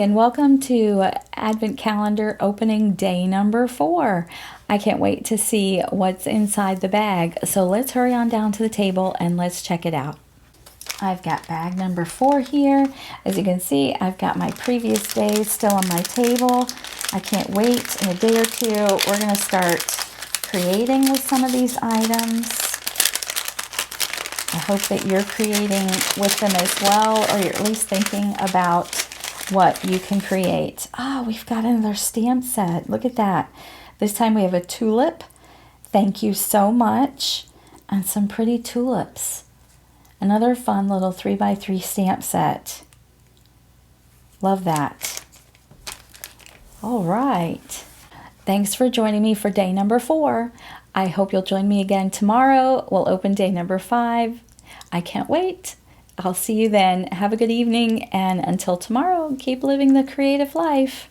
and welcome to Advent Calendar opening day number 4. I can't wait to see what's inside the bag, so let's hurry on down to the table and let's check it out. I've got bag number 4 here. As you can see, I've got my previous days still on my table. I can't wait. In a day or two, we're going to start creating with some of these items. I hope that you're creating with them as well, or you're at least thinking about what you can create. Oh, we've got another stamp set. Look at that. This time we have a tulip. Thank you so much. And some pretty tulips. Another fun little 3x3 stamp set. Love that. All right. Thanks for joining me for day number 4. I hope you'll join me again tomorrow. We'll open day number 5. I can't wait. I'll see you then. Have a good evening, and until tomorrow, keep living the creative life.